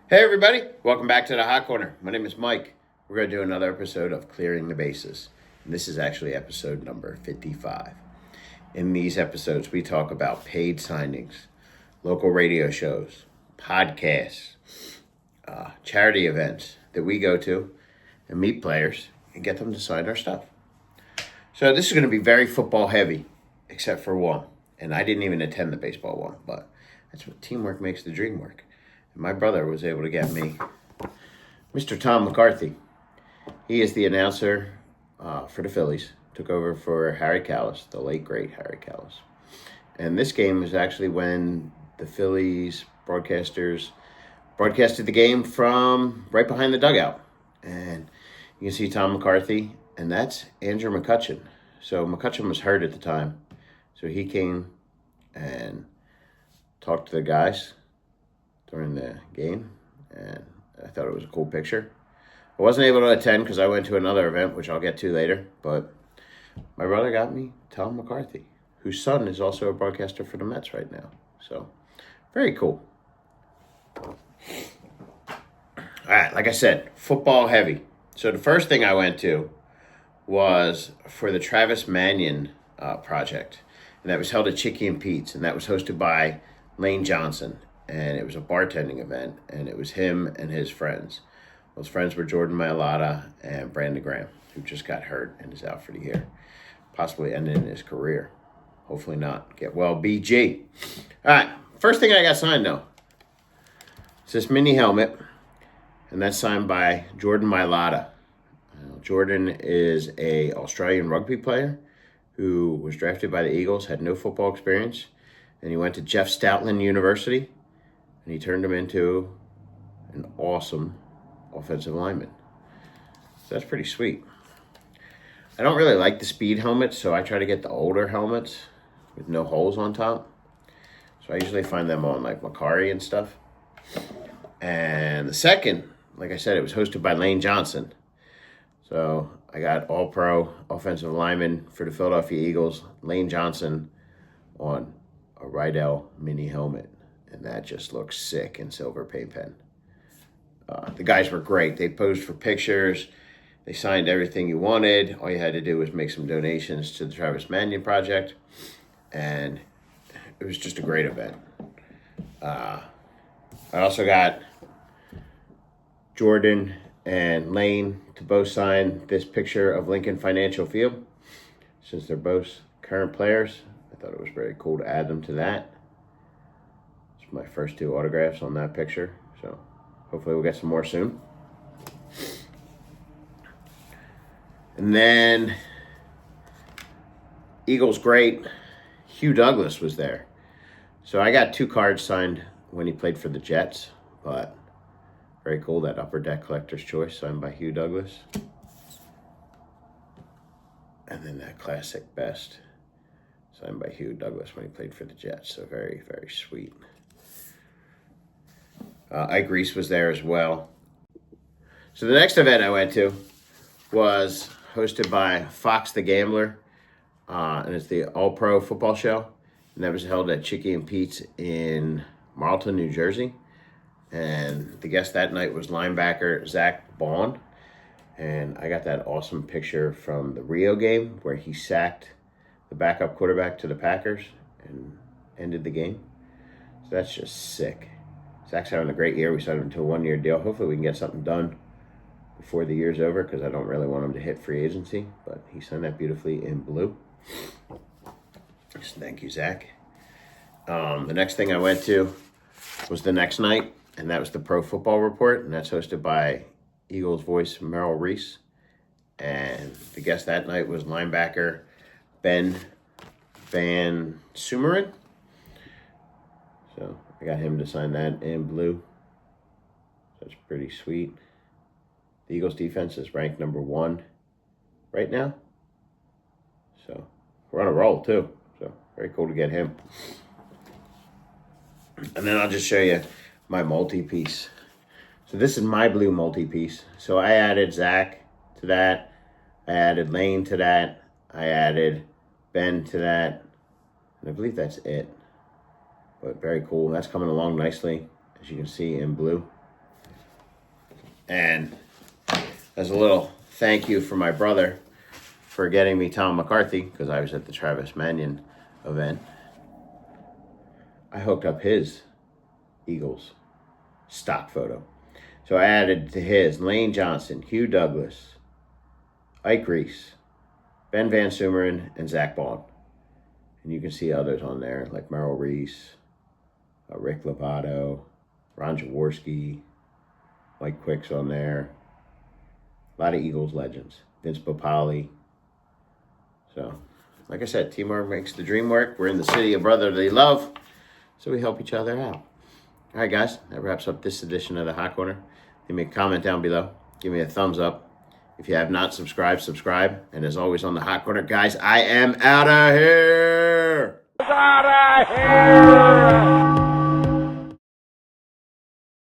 Hey everybody, welcome back to the Hot Corner. My name is Mike. We're going to do another episode of Clearing the Bases. And this is actually episode number 55. In these episodes, we talk about paid signings, local radio shows, podcasts, charity events that we go to and meet players and get them to sign our stuff. So this is going to be very football heavy, except for one. And I didn't even attend the baseball one, but that's what teamwork makes the dream work. My brother was able to get me Mr. Tom McCarthy. He is the announcer for the Phillies. Took over for Harry Callis, the late, great Harry Callis. And this game was actually when the Phillies broadcasters broadcasted the game from right behind the dugout. And you can see Tom McCarthy, and that's Andrew McCutchen. So McCutchen was hurt at the time. So he came and talked to the guys during the game, and I thought it was a cool picture. I wasn't able to attend because I went to another event, which I'll get to later, but my brother got me Tom McCarthy, whose son is also a broadcaster for the Mets right now. So, very cool. All right, like I said, football heavy. So the first thing I went to was for the Travis Mannion project, and that was held at Chicky and Pete's, and that was hosted by Lane Johnson. And it was a bartending event, and it was him and his friends. Those friends were Jordan Mailata and Brandon Graham, who just got hurt and is out for the year, possibly ending his career. Hopefully not. Get well, BG. All right, first thing I got signed, though. It's this mini helmet, and that's signed by Jordan Mailata. Jordan is an Australian rugby player who was drafted by the Eagles, had no football experience, and he went to Jeff Stoutland University, and he turned him into an awesome offensive lineman. So that's pretty sweet. I don't really like the speed helmets, so I try to get the older helmets with no holes on top. So I usually find them on like Macari and stuff. And the second, like I said, it was hosted by Lane Johnson. So I got all-pro offensive lineman for the Philadelphia Eagles, Lane Johnson, on a Rydell mini helmet. And that just looks sick in silver paint pen. The guys were great. They posed for pictures. They signed everything you wanted. All you had to do was make some donations to the Travis Mannion Project. And it was just a great event. I also got Jordan and Lane to both sign this picture of Lincoln Financial Field. Since they're both current players, I thought it was very cool to add them to that. My first two autographs on that picture, so hopefully we'll get some more soon. And then Eagles great Hugh Douglas was there, so I got two cards signed when he played for the Jets, but very cool, that Upper Deck Collector's Choice signed by Hugh Douglas. And then that classic best signed by Hugh Douglas when he played for the Jets, so very, very sweet. Ike Reese was there as well. So the next event I went to was hosted by Fox the Gambler, and it's the All-Pro Football Show, and that was held at Chicky and Pete's in Marlton, New Jersey. And the guest that night was linebacker Zach Bond, and I got that awesome picture from the Rio game where he sacked the backup quarterback to the Packers and ended the game. So that's just sick. Zach's having a great year. We signed him to a one-year deal. Hopefully we can get something done before the year's over because I don't really want him to hit free agency. But he signed that beautifully in blue. So thank you, Zach. The next thing I went to was the next night, and that was the Pro Football Report, and that's hosted by Eagles voice Merrill Reese. And the guest that night was linebacker Ben Van Sumeren. So I got him to sign that in blue. That's pretty sweet. The Eagles defense is ranked number 1 right now. So we're on a roll too. So very cool to get him. And then I'll just show you my multi-piece. So this is my blue multi-piece. So I added Zach to that. I added Lane to that. I added Ben to that. And I believe that's it. But very cool. That's coming along nicely, as you can see, in blue. And as a little thank you for my brother for getting me Tom McCarthy, because I was at the Travis Mannion event, I hooked up his Eagles stock photo. So I added to his Lane Johnson, Hugh Douglas, Ike Reese, Ben Van Sumeren, and Zach Bond. And you can see others on there like Merrill Reese, Rick Lovato, Ron Jaworski, Mike Quick's on there. A lot of Eagles legends. Vince Papali. So, like I said, teamwork makes the dream work. We're in the city of brotherly love, so we help each other out. All right, guys, that wraps up this edition of the Hot Corner. Leave me a comment down below. Give me a thumbs up. If you have not subscribed, subscribe. And as always on the Hot Corner, guys, I am out of here. Out of here.